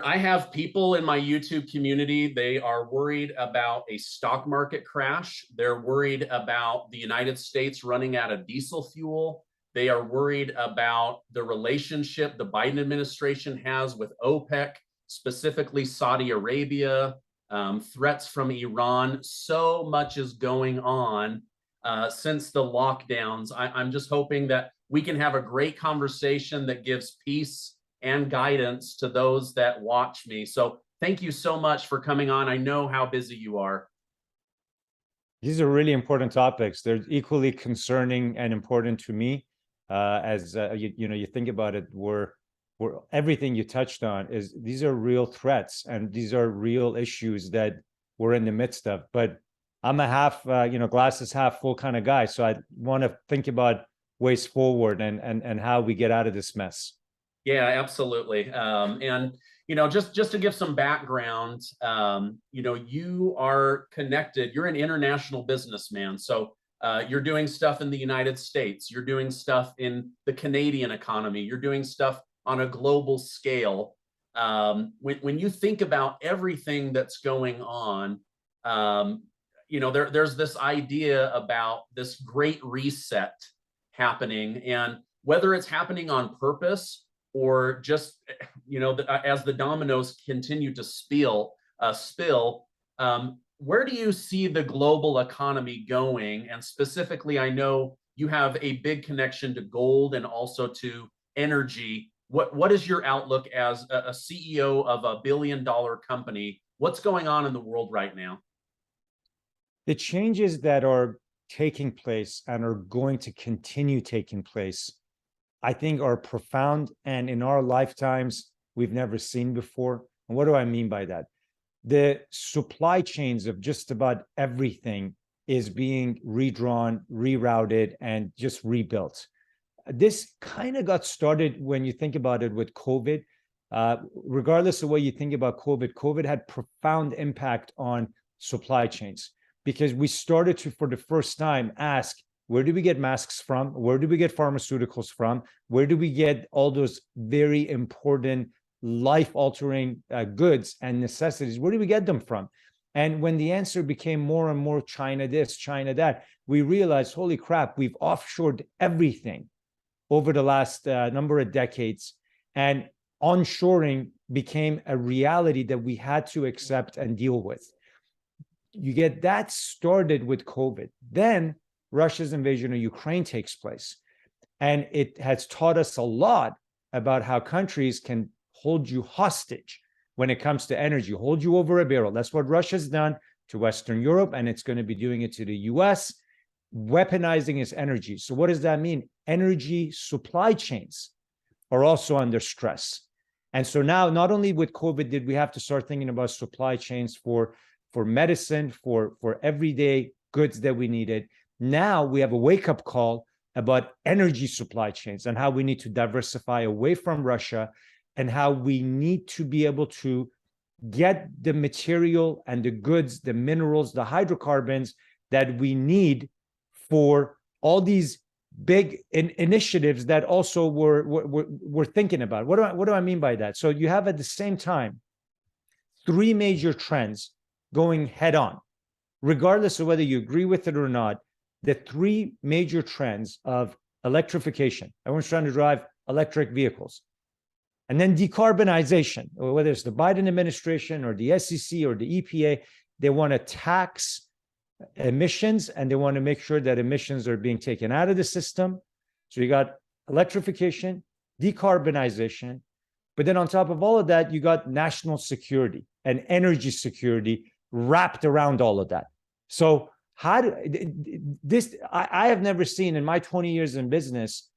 I have people in my YouTube community. They are worried about a stock market crash. They're worried about the United States running out of diesel fuel. They are worried about the relationship the Biden administration has with OPEC, specifically Saudi Arabia, threats from Iran. So much is going on since the lockdowns. I'm just hoping that we can have a great conversation that gives peace and guidance to those that watch me. So thank you so much for coming on. I know how busy you are. These are really important topics. They're equally concerning and important to me. As you think about it, we're everything you touched on is these are real threats and these are real issues that we're in the midst of. But I'm a half, glass is half full kind of guy, so I want to think about ways forward and how we get out of this mess. Yeah, absolutely. And just to give some background, you are connected. You're an international businessman, so you're doing stuff in the United States. You're doing stuff in the Canadian economy. You're doing stuff on a global scale. When you think about everything that's going on, there's this idea about this great reset happening, and whether it's happening on purpose or just as the dominoes continue to spill, where do you see the global economy going? And specifically, I know you have a big connection to gold and also to energy. What is your outlook as a CEO of a billion-dollar company? What's going on in the world right now? The changes that are taking place and are going to continue taking place, I think, are profound, and in our lifetimes we've never seen before. And what do I mean by that? The supply chains of just about everything is being redrawn, rerouted, and just rebuilt. This kind of got started when you think about it with COVID. Regardless of what you think about COVID had profound impact on supply chains, because we started to, for the first time, ask, where do we get masks from? Where do we get pharmaceuticals from? Where do we get all those very important life-altering goods and necessities? Where do we get them from? And when the answer became more and more China this, China that, we realized, holy crap, we've offshored everything over the last number of decades. And onshoring became a reality that we had to accept and deal with. You get that started with COVID. Then Russia's invasion of Ukraine takes place. And it has taught us a lot about how countries can hold you hostage when it comes to energy, hold you over a barrel. That's what Russia's done to Western Europe, and it's going to be doing it to the US, weaponizing its energy. So what does that mean? Energy supply chains are also under stress. And so now, not only with COVID did we have to start thinking about supply chains for medicine, for everyday goods that we needed. Now we have a wake-up call about energy supply chains and how we need to diversify away from Russia and how we need to be able to get the material and the goods, the minerals, the hydrocarbons that we need for all these big initiatives that also we're thinking about. What do I mean by that? So you have at the same time three major trends going head on, regardless of whether you agree with it or not. The three major trends of electrification. Everyone's trying to drive electric vehicles. And then decarbonization, whether it's the Biden administration or the SEC or the EPA, they want to tax emissions and they want to make sure that emissions are being taken out of the system. So you got electrification, decarbonization, but then on top of all of that, you got national security and energy security wrapped around all of that. So how do this, I have never seen in my 20 years in business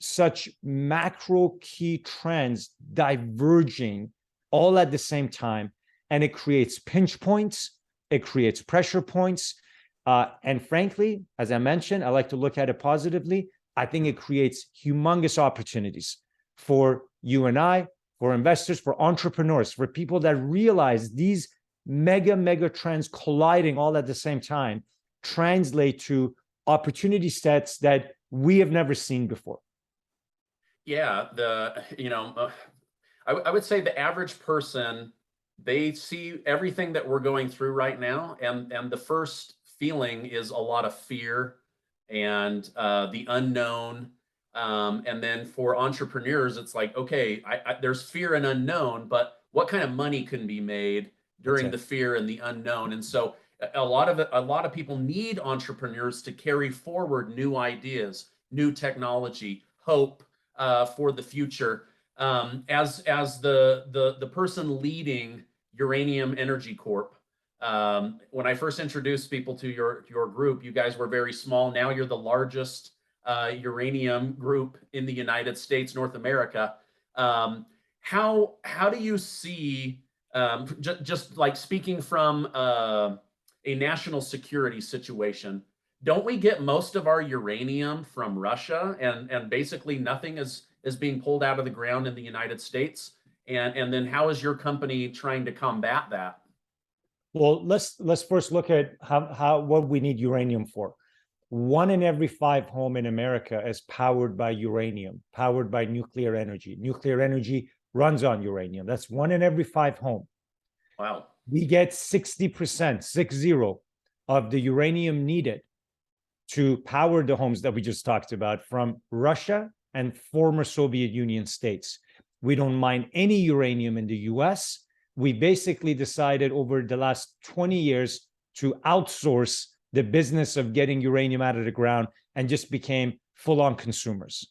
such macro key trends diverging all at the same time. And it creates pinch points, it creates pressure points. And frankly, as I mentioned, I like to look at it positively. I think it creates humongous opportunities for you and I, for investors, for entrepreneurs, for people that realize these mega trends colliding all at the same time translate to opportunity sets that we have never seen before. Yeah, I would say the average person, they see everything that we're going through right now, and the first feeling is a lot of fear and the unknown. And then for entrepreneurs, it's like, okay, there's fear and unknown, but what kind of money can be made That's during it. the fear and the unknown? And so a lot of people need entrepreneurs to carry forward new ideas, new technology, hope for the future. As the person leading Uranium Energy Corp, when I first introduced people to your group, you guys were very small. Now you're the largest uranium group in the United States, North America. How do you see, just like speaking from a national security situation? Don't we get most of our uranium from Russia, and basically nothing is being pulled out of the ground in the United States? And then how is your company trying to combat that? Well, let's first look at how what we need uranium for. 1 in every 5 homes in America is powered by uranium, powered by nuclear energy. Nuclear energy runs on uranium. That's 1 in every 5 homes. Wow. We get 60%, 60, of the uranium needed to power the homes that we just talked about from Russia and former Soviet Union states. We don't mine any uranium in the US. We basically decided over the last 20 years to outsource the business of getting uranium out of the ground and just became full-on consumers.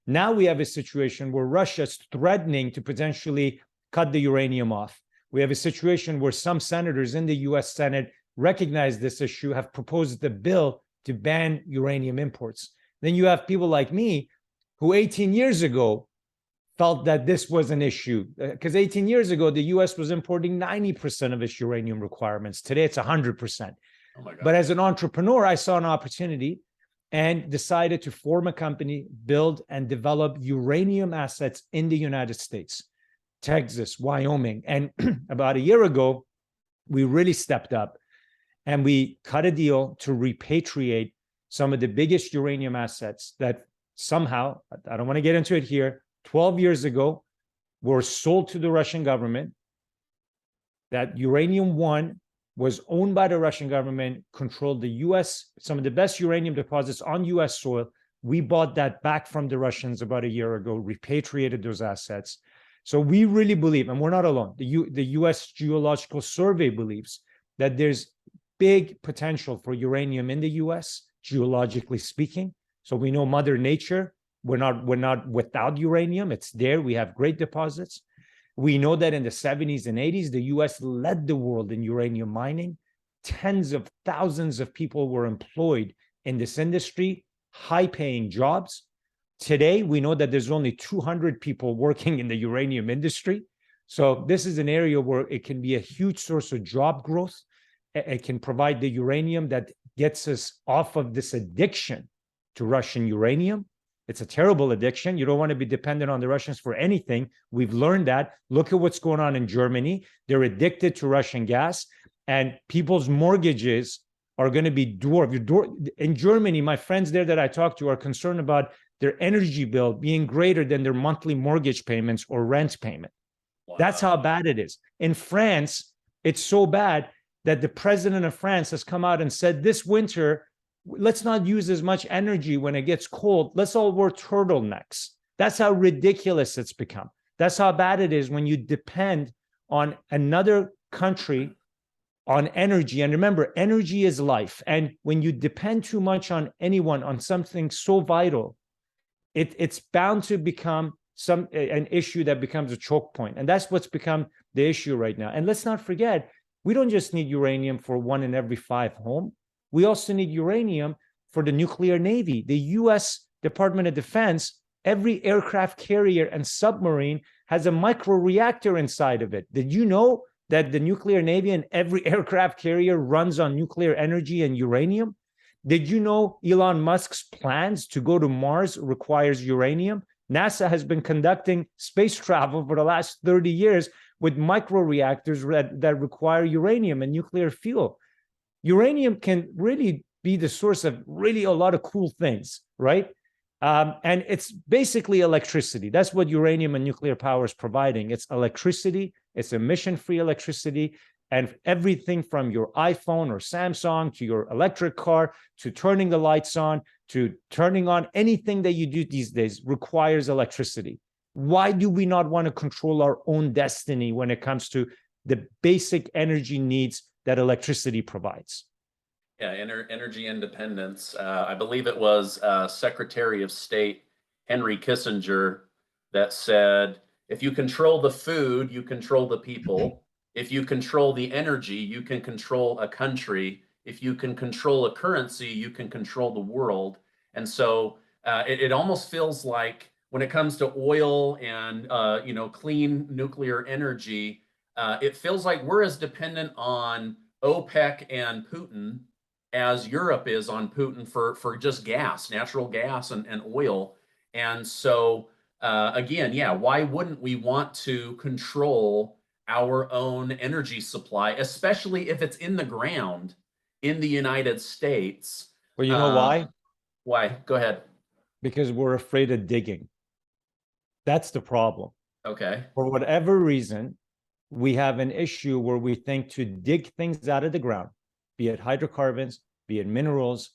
Now we have a situation where Russia is threatening to potentially cut the uranium off. We have a situation where some senators in the US Senate recognize this issue, have proposed a bill to ban uranium imports. Then you have people like me who 18 years ago felt that this was an issue, because 18 years ago, the US was importing 90% of its uranium requirements. Today, it's 100%. Oh my God. But as an entrepreneur, I saw an opportunity and decided to form a company, build and develop uranium assets in the United States, Texas, Wyoming. And about a year ago, we really stepped up and we cut a deal to repatriate some of the biggest uranium assets that somehow, I don't want to get into it here, 12 years ago, were sold to the Russian government. That uranium one was owned by the Russian government, controlled the US, some of the best uranium deposits on US soil. We bought that back from the Russians about a year ago, repatriated those assets. So we really believe, and we're not alone, the US Geological Survey believes that there's big potential for uranium in the US, geologically speaking. So we know Mother Nature, we're not without uranium. It's there. We have great deposits. We know that in the 70s and 80s, the US led the world in uranium mining. Tens of thousands of people were employed in this industry, high-paying jobs. Today, we know that there's only 200 people working in the uranium industry. So this is an area where it can be a huge source of job growth. It can provide the uranium that gets us off of this addiction to Russian uranium. It's a terrible addiction. You don't want to be dependent on the Russians for anything. We've learned that. Look at what's going on in Germany. They're addicted to Russian gas, and people's mortgages are going to be dwarfed. In Germany, my friends there that I talk to are concerned about their energy bill being greater than their monthly mortgage payments or rent payment. Wow. That's how bad it is. In France, it's so bad that the president of France has come out and said this winter, let's not use as much energy when it gets cold. Let's all wear turtlenecks. That's how ridiculous it's become. That's how bad it is when you depend on another country on energy. And remember, energy is life. And when you depend too much on anyone, on something so vital, it's bound to become an issue that becomes a choke point. And that's what's become the issue right now. And let's not forget, we don't just need uranium for 1 in every 5 homes. We also need uranium for the nuclear navy. The US Department of Defense, every aircraft carrier and submarine has a microreactor inside of it. Did you know that the nuclear navy and every aircraft carrier runs on nuclear energy and uranium? Did you know Elon Musk's plans to go to Mars requires uranium? NASA has been conducting space travel for the last 30 years with microreactors that require uranium and nuclear fuel. Uranium can really be the source of really a lot of cool things, right? And it's basically electricity. That's what uranium and nuclear power is providing. It's electricity, it's emission-free electricity, and everything from your iPhone or Samsung to your electric car to turning the lights on to turning on anything that you do these days requires electricity. Why do we not want to control our own destiny when it comes to the basic energy needs that electricity provides? Yeah, energy independence. I believe it was Secretary of State Henry Kissinger that said, if you control the food, you control the people. If you control the energy, you can control a country. If you can control a currency, you can control the world. And so it almost feels like when it comes to oil and clean nuclear energy, it feels like we're as dependent on OPEC and Putin as Europe is on Putin for just gas, natural gas and oil. And so again, yeah, why wouldn't we want to control our own energy supply, especially if it's in the ground in the United States? Well, you know why? Why? Go ahead. Because we're afraid of digging. That's the problem. Okay. For whatever reason, we have an issue where we think to dig things out of the ground, be it hydrocarbons, be it minerals,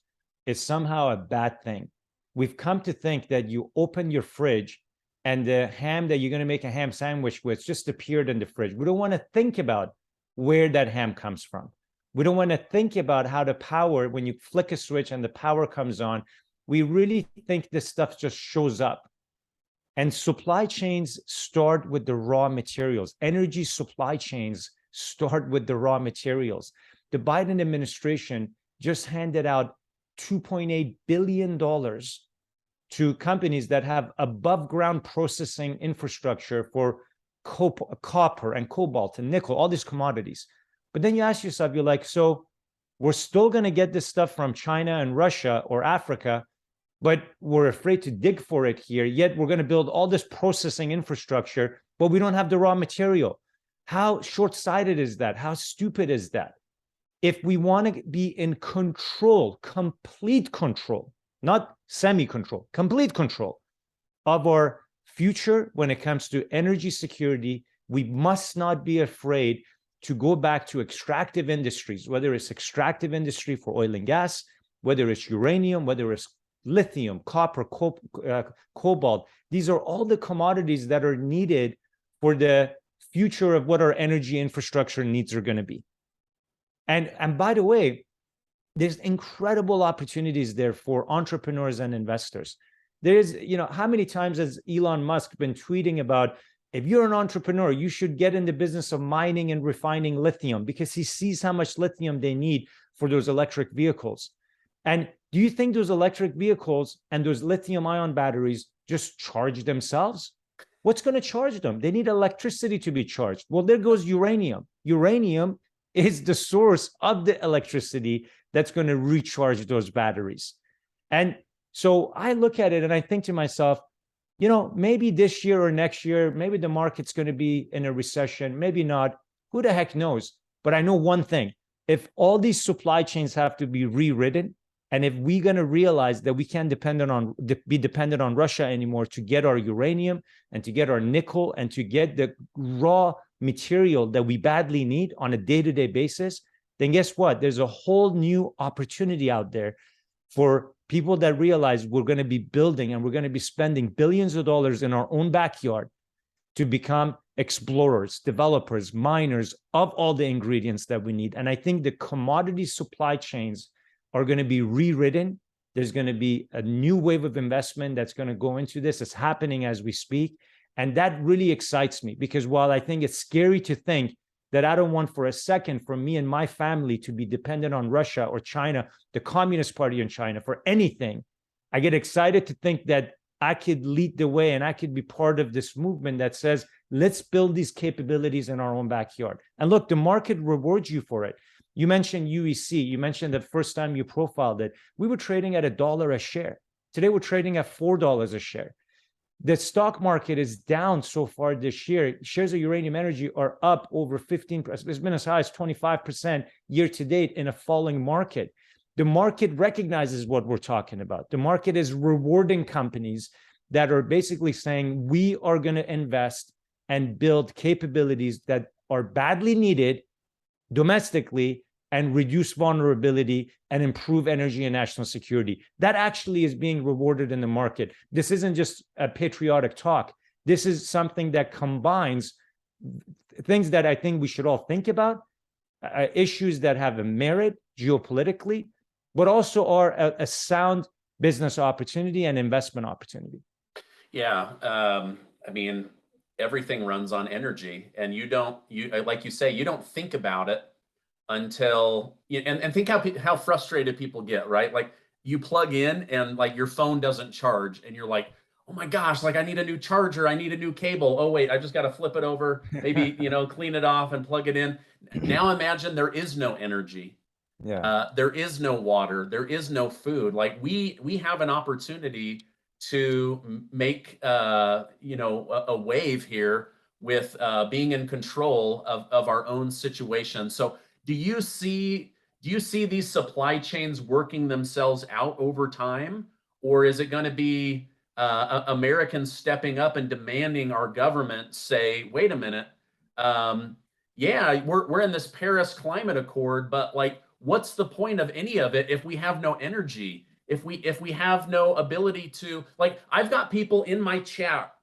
is somehow a bad thing. We've come to think that you open your fridge and the ham that you're going to make a ham sandwich with just appeared in the fridge. We don't want to think about where that ham comes from. We don't want to think about how the power, when you flick a switch and the power comes on, we really think this stuff just shows up. And supply chains start with the raw materials. Energy supply chains start with the raw materials. The Biden administration just handed out $2.8 billion to companies that have above ground processing infrastructure for copper and cobalt and nickel, all these commodities. But then you ask yourself, you're like, so we're still going to get this stuff from China and Russia or Africa, but we're afraid to dig for it here, yet we're going to build all this processing infrastructure, but we don't have the raw material. How short-sighted is that? How stupid is that? If we want to be in control, complete control, not semi-control, complete control of our future when it comes to energy security, we must not be afraid to go back to extractive industries, whether it's extractive industry for oil and gas, whether it's uranium, whether it's lithium, copper, cobalt. These are all the commodities that are needed for the future of what our energy infrastructure needs are going to be. And by the way, there's incredible opportunities there for entrepreneurs and investors. There's, how many times has Elon Musk been tweeting about, if you're an entrepreneur, you should get in the business of mining and refining lithium, because he sees how much lithium they need for those electric vehicles. And do you think those electric vehicles and those lithium ion batteries just charge themselves? What's going to charge them? They need electricity to be charged. Well, there goes uranium. Uranium is the source of the electricity that's going to recharge those batteries. And so I look at it and I think to myself, maybe this year or next year, maybe the market's going to be in a recession, maybe not. Who the heck knows? But I know one thing. If all these supply chains have to be rewritten, and if we're going to realize that we can't be dependent on Russia anymore to get our uranium and to get our nickel and to get the raw material that we badly need on a day-to-day basis, then guess what? There's a whole new opportunity out there for people that realize we're going to be building and we're going to be spending billions of dollars in our own backyard to become explorers, developers, miners of all the ingredients that we need. And I think the commodity supply chains are going to be rewritten. There's going to be a new wave of investment that's going to go into this. It's happening as we speak. And that really excites me, because while I think it's scary to think that I don't want for a second for me and my family to be dependent on Russia or China, the Communist Party in China, for anything, I get excited to think that I could lead the way and I could be part of this movement that says, let's build these capabilities in our own backyard. And look, the market rewards you for it. You mentioned UEC. You mentioned the first time you profiled it. We were trading at $1 a share. Today, we're trading at $4 a share. The stock market is down so far this year. Shares of Uranium Energy are up over 15%. It's been as high as 25% year to date in a falling market. The market recognizes what we're talking about. The market is rewarding companies that are basically saying, we are going to invest and build capabilities that are badly needed domestically and reduce vulnerability and improve energy and national security. That actually is being rewarded in the market. This isn't just a patriotic talk. This is something that combines things that I think we should all think about, issues that have a merit geopolitically, but also are a sound business opportunity and investment opportunity. Yeah, I mean, everything runs on energy, and you like you say, you don't think about it until and think how frustrated people get, right? Like you plug in and like your phone doesn't charge, and you're like, oh my gosh, like I need a new charger, I need a new cable. Oh wait, I just got to flip it over, maybe clean it off and plug it in. Now imagine there is no energy. Yeah. There is no water, there is no food. Like we have an opportunity to make a wave here with being in control of our own situation. So do you see these supply chains working themselves out over time, or is it going to be Americans stepping up and demanding our government say, wait a minute, yeah, we're in this Paris Climate Accord, but like, what's the point of any of it if we have no energy? If we have no ability to, like, I've got people in my chat,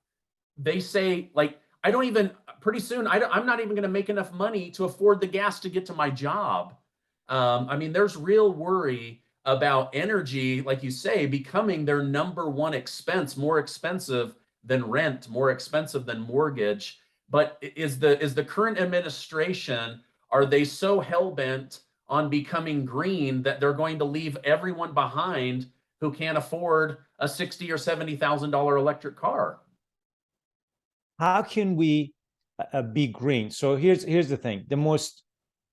they say like, I don't even, pretty soon I'm not even going to make enough money to afford the gas to get to my job. I mean, there's real worry about energy, like you say, becoming their number one expense, more expensive than rent, more expensive than mortgage. But is the current administration, are they so hell-bent on becoming green that they're going to leave everyone behind who can't afford a $60,000 or $70,000 electric car? How can we be green? So here's the thing. The most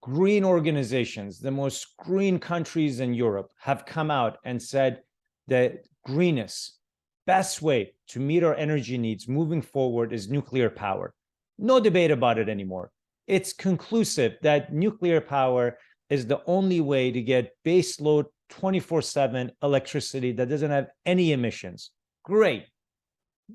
green organizations, the most green countries in Europe have come out and said that greenest, best way to meet our energy needs moving forward is nuclear power. No debate about it anymore. It's conclusive that nuclear power is the only way to get baseload 24/7 electricity that doesn't have any emissions. Great.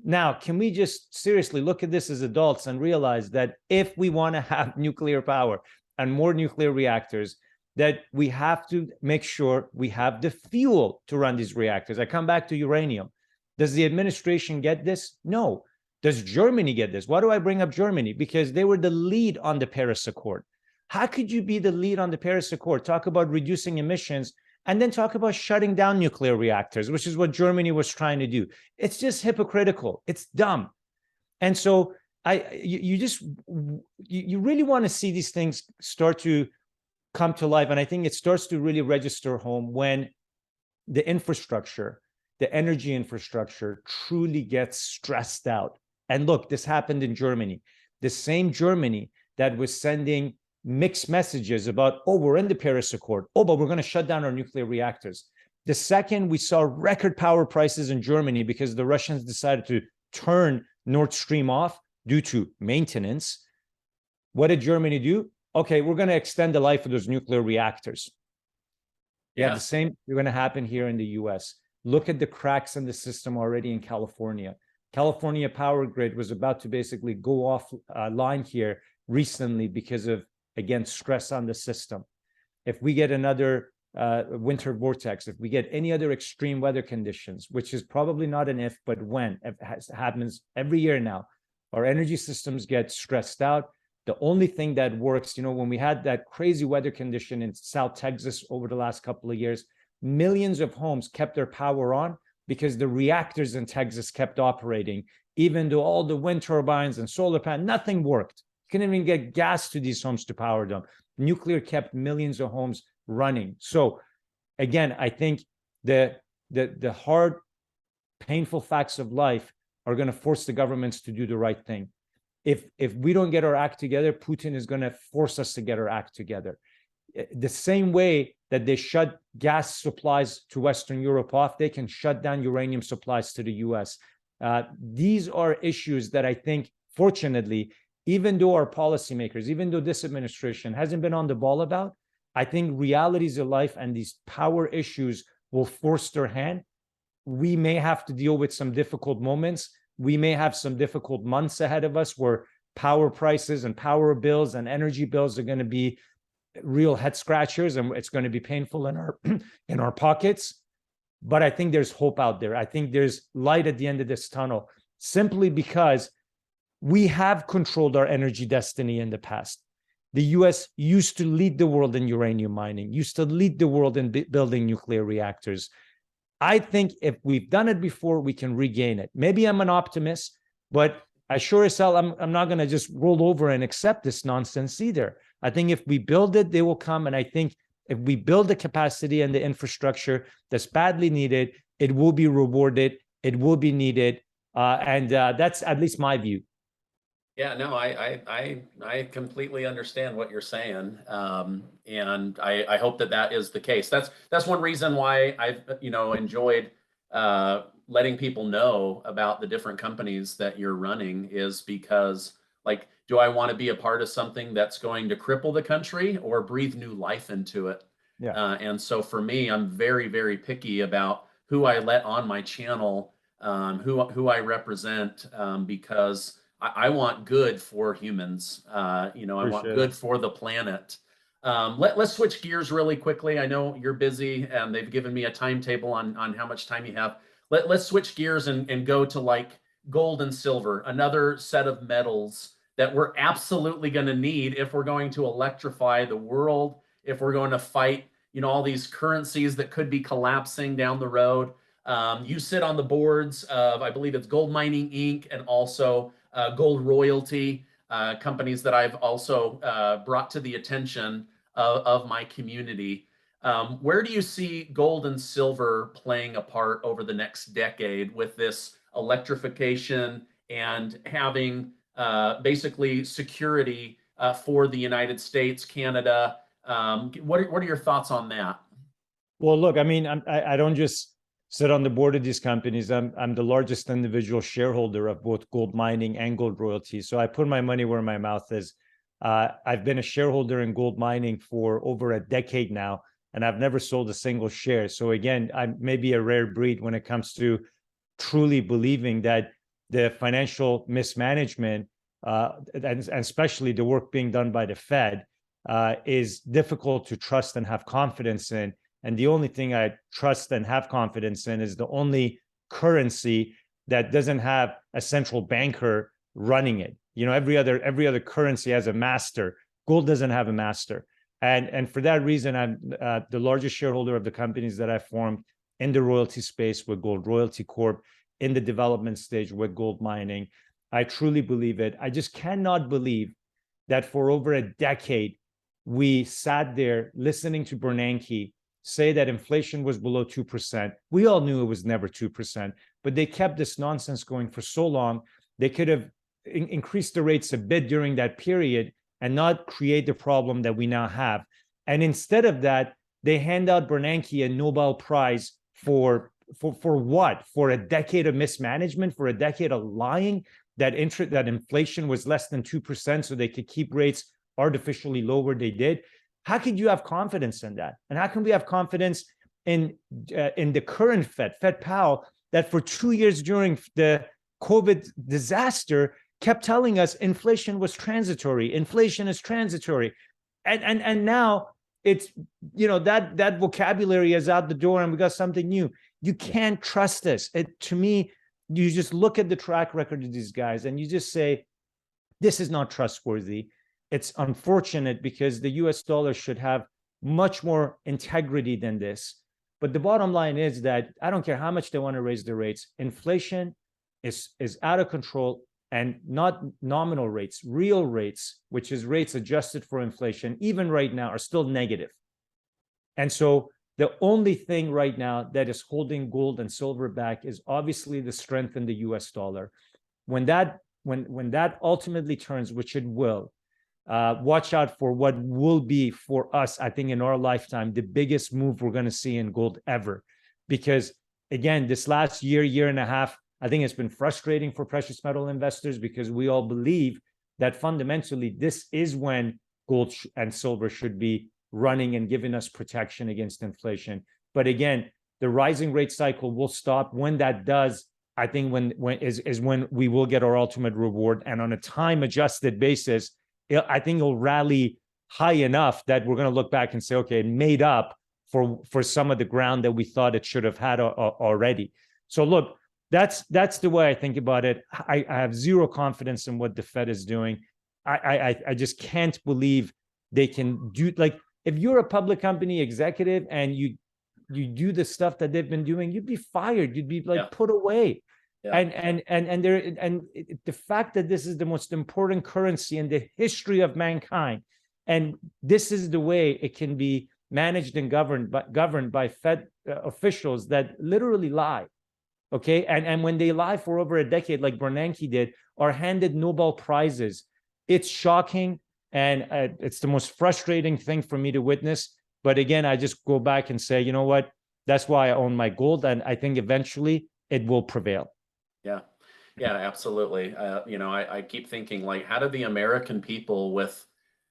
Now, can we just seriously look at this as adults and realize that if we want to have nuclear power and more nuclear reactors, that we have to make sure we have the fuel to run these reactors? I come back to uranium. Does the administration get this? No. Does Germany get this? Why do I bring up Germany? Because they were the lead on the Paris Accord. How could you be the lead on the Paris Accord, talk about reducing emissions, and then talk about shutting down nuclear reactors, which is what Germany was trying to do? It's just hypocritical. It's dumb. And so you really want to see these things start to come to life. And I think it starts to really register home when the infrastructure, the energy infrastructure truly gets stressed out. And look, this happened in Germany. The same Germany that was sending mixed messages about, oh, we're in the Paris Accord. Oh, but we're going to shut down our nuclear reactors. The second we saw record power prices in Germany because the Russians decided to turn Nord Stream off due to maintenance, what did Germany do? Okay, we're going to extend the life of those nuclear reactors. Yeah, the same is going to happen here in the US. Look at the cracks in the system already in California. California power grid was about to basically go offline here recently because of, again, stress on the system. If we get another winter vortex, if we get any other extreme weather conditions, which is probably not an if, but when, it happens every year now, our energy systems get stressed out. The only thing that works, when we had that crazy weather condition in South Texas over the last couple of years, millions of homes kept their power on because the reactors in Texas kept operating, even though all the wind turbines and solar panels, nothing worked. You couldn't even get gas to these homes to power them. Nuclear kept millions of homes running. So again, I think the hard, painful facts of life are going to force the governments to do the right thing. If we don't get our act together, Putin is going to force us to get our act together. The same way that they shut gas supplies to Western Europe off, they can shut down uranium supplies to the US. These are issues that I think, fortunately, even though our policymakers, even though this administration hasn't been on the ball about, I think realities of life and these power issues will force their hand. We may have to deal with some difficult moments. We may have some difficult months ahead of us where power prices and power bills and energy bills are going to be real head scratchers, and it's going to be painful in our in our pockets. But I think there's hope out there. I think there's light at the end of this tunnel, simply because we have controlled our energy destiny in the past. The US used to lead the world in uranium mining, used to lead the world in building nuclear reactors. I think if we've done it before, we can regain it. Maybe I'm an optimist, but I sure as hell, I'm not going to just roll over and accept this nonsense either. I think if we build it, they will come. And I think if we build the capacity and the infrastructure that's badly needed, it will be rewarded. It will be needed. And that's at least my view. Yeah, no, I completely understand what you're saying, and I hope that that is the case. That's one reason why I've enjoyed letting people know about the different companies that you're running, is because, like, do I want to be a part of something that's going to cripple the country or breathe new life into it? Yeah. And so for me, I'm very, very picky about who I let on my channel, who I represent, because I want good for humans. I want Appreciate good it. for the planet. Let's switch gears really quickly. I know you're busy, and they've given me a timetable on how much time you have. Let's switch gears and go to, like, gold and silver, another set of metals that we're absolutely going to need if we're going to electrify the world, if we're going to fight, all these currencies that could be collapsing down the road. You sit on the boards of, I believe it's Gold Mining Inc. and also Gold Royalty, companies that I've also brought to the attention of my community. Where do you see gold and silver playing a part over the next decade with this electrification and having basically security for the United States, Canada? What are your thoughts on that? Well, look, I mean, I don't just sit on the board of these companies. I'm the largest individual shareholder of both Gold Mining and Gold Royalty. So I put my money where my mouth is. I've been a shareholder in Gold Mining for over a decade now, and I've never sold a single share. So again, I'm maybe a rare breed when it comes to truly believing that the financial mismanagement, and especially the work being done by the Fed, is difficult to trust and have confidence in. And the only thing I trust and have confidence in is the only currency that doesn't have a central banker running it. Every other currency has a master. Gold doesn't have a master. And for that reason, I'm the largest shareholder of the companies that I formed in the royalty space with Gold Royalty Corp, in the development stage with Gold Mining. I truly believe it. I just cannot believe that for over a decade, we sat there listening to Bernanke say that inflation was below 2%. We all knew it was never 2%, but they kept this nonsense going for so long. They could have increased the rates a bit during that period and not create the problem that we now have. And instead of that, they hand out Bernanke a Nobel Prize for what? For a decade of mismanagement, for a decade of lying that inflation was less than 2%, so they could keep rates artificially low where they did. How could you have confidence in that? And how can we have confidence in the current Fed Powell, that for 2 years during the COVID disaster kept telling us inflation was transitory, inflation is transitory, and now it's that vocabulary is out the door and we got something new. You can't trust this. To me, you just look at the track record of these guys and you just say, this is not trustworthy. It's unfortunate because the US dollar should have much more integrity than this. But the bottom line is that I don't care how much they want to raise the rates. Inflation is out of control, and not nominal rates, real rates, which is rates adjusted for inflation, even right now, are still negative. And so the only thing right now that is holding gold and silver back is obviously the strength in the US dollar. When that ultimately turns, which it will, watch out for what will be for us, I think in our lifetime, the biggest move we're going to see in gold ever. Because again, this last year and a half, I think it's been frustrating for precious metal investors because we all believe that fundamentally this is when gold and silver should be running and giving us protection against inflation. But again, the rising rate cycle will stop. When that does, I think when we will get our ultimate reward. And on a time adjusted basis, I think it'll rally high enough that we're going to look back and say, okay, it made up for some of the ground that we thought it should have had already. So look, that's the way I think about it. I have zero confidence in what the Fed is doing. I just can't believe they can do, like, if you're a public company executive and you do the stuff that they've been doing, you'd be fired. You'd be like put away. Yeah. And the fact that this is the most important currency in the history of mankind, and this is the way it can be managed and governed by Fed officials that literally lie. Okay, and when they lie for over a decade, like Bernanke did, are handed Nobel Prizes, it's shocking, and it's the most frustrating thing for me to witness. But again, I just go back and say, you know what? That's why I own my gold, and I think eventually it will prevail. Yeah, absolutely. You know, I keep thinking, like, how do the American people with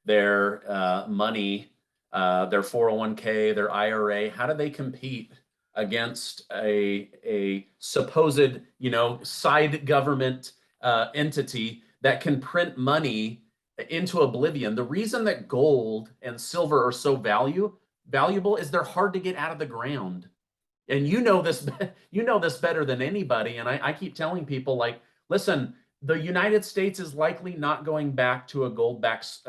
their money, their 401k, their IRA, how do they compete against a supposed, you know, side government entity that can print money into oblivion? The reason that gold and silver are so valuable is they're hard to get out of the ground. And you know this better than anybody. And I keep telling people, like, listen, the United States is likely not going back to a gold-backed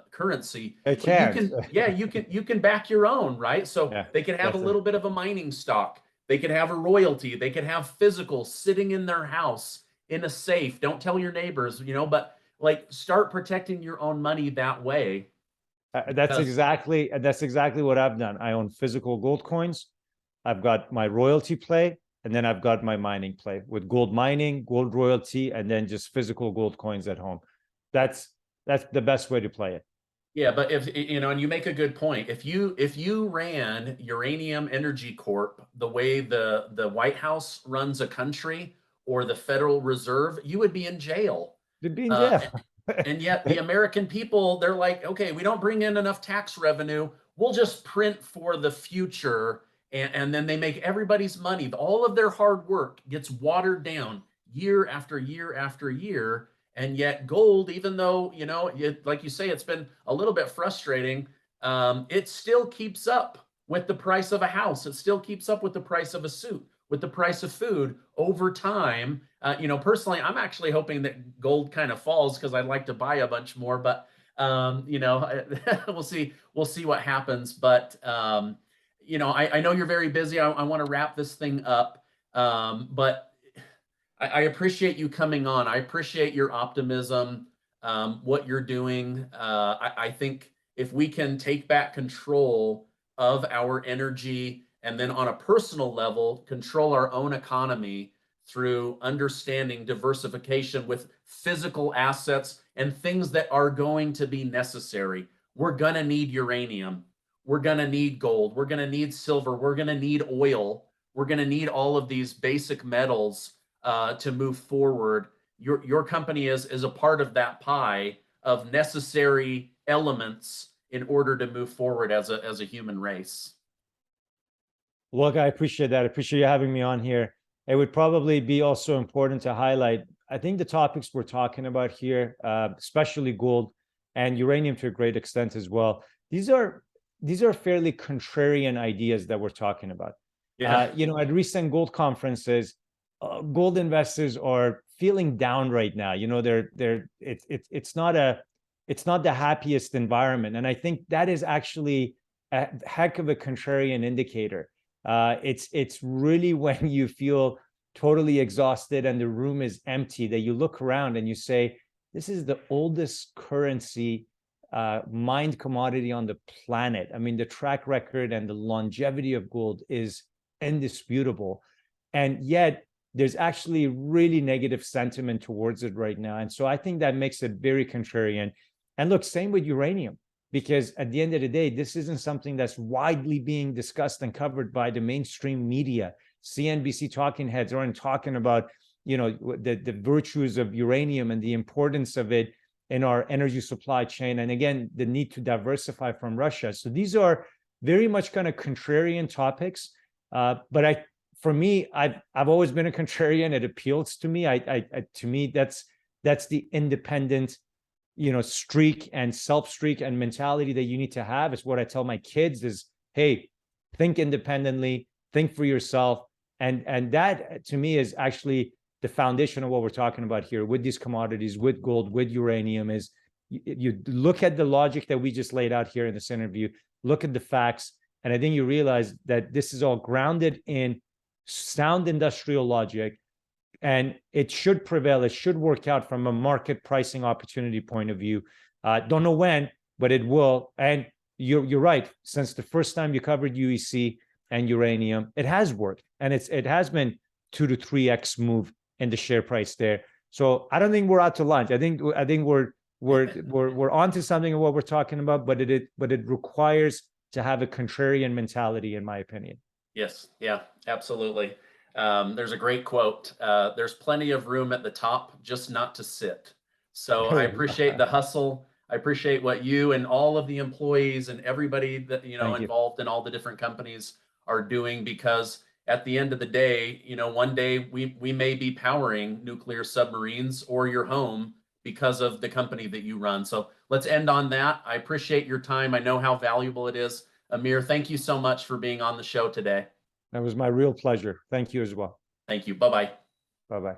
currency. It can. You can back your own, right? So they could have a little bit of a mining stock. They could have a royalty. They could have physical sitting in their house in a safe. Don't tell your neighbors, you know, but like, start protecting your own money that way. That's exactly what I've done. I own physical gold coins. I've got my royalty play, and then I've got my mining play with gold mining, gold royalty, and then just physical gold coins at home. That's the best way to play it. Yeah, but if you know, and you make a good point. If you ran Uranium Energy Corp the way the White House runs a country, or the Federal Reserve, you would be in jail. You'd be in jail. And yet the American people, they're like, okay, we don't bring in enough tax revenue. We'll just print for the future. And then they make everybody's money, all of their hard work gets watered down year after year after year. And yet gold, even though, you know, like you say, it's been a little bit frustrating, it still keeps up with the price of a house. It still keeps up with the price of a suit, with the price of food over time. You know, personally, I'm actually hoping that gold kind of falls because I'd like to buy a bunch more. But, you know, we'll see what happens. But, you know, I know you're very busy. I want to wrap this thing up, but I appreciate you coming on. I appreciate your optimism, what you're doing. I think if we can take back control of our energy, and then on a personal level, control our own economy through understanding diversification with physical assets and things that are going to be necessary. We're going to need uranium. We're going to need gold. We're going to need silver. We're going to need oil. We're going to need all of these basic metals to move forward. Your company is a part of that pie of necessary elements in order to move forward as a human race. Look, I appreciate that. I appreciate you having me on here. It would probably be also important to highlight, I think the topics we're talking about here, especially gold and uranium to a great extent as well, these are fairly contrarian ideas that we're talking about. Yeah. You know, at recent gold conferences, gold investors are feeling down right now. You know, it's not the happiest environment, and I think that is actually a heck of a contrarian indicator. It's really when you feel totally exhausted and the room is empty that you look around and you say, this is the oldest currency, mined commodity on the planet. I mean, the track record and the longevity of gold is indisputable. And yet there's actually really negative sentiment towards it right now. And so I think that makes it very contrarian. And look, same with uranium, because at the end of the day, this isn't something that's widely being discussed and covered by the mainstream media. CNBC talking heads aren't talking about, you know, the virtues of uranium and the importance of it in our energy supply chain. And again, the need to diversify from Russia. So these are very much kind of contrarian topics. But for me, I've always been a contrarian. It appeals to me. To me, that's the independent, streak and self-streak and mentality that you need to have. Is what I tell my kids is, hey, think independently, think for yourself. And that to me is actually the foundation of what we're talking about here with these commodities, with gold, with uranium. Is you look at the logic that we just laid out here in this interview, look at the facts, and I think you realize that this is all grounded in sound industrial logic, and it should prevail. It should work out from a market pricing opportunity point of view. Don't know when, but it will. And you're right. Since the first time you covered UEC and uranium, it has worked, and it has been 2 to 3x move in the share price there. So I don't think we're out to lunch. I think we're onto something of what we're talking about, but it requires to have a contrarian mentality, in my opinion. Yes, yeah, absolutely. There's a great quote. There's plenty of room at the top, just not to sit. So I appreciate the hustle. I appreciate what you and all of the employees and everybody that involved in all the different companies are doing, because at the end of the day, one day we may be powering nuclear submarines or your home because of the company that you run. So let's end on that. I appreciate your time. I know how valuable it is. Amir, thank you so much for being on the show today. That was my real pleasure. Thank you as well. Thank you. Bye-bye. Bye-bye.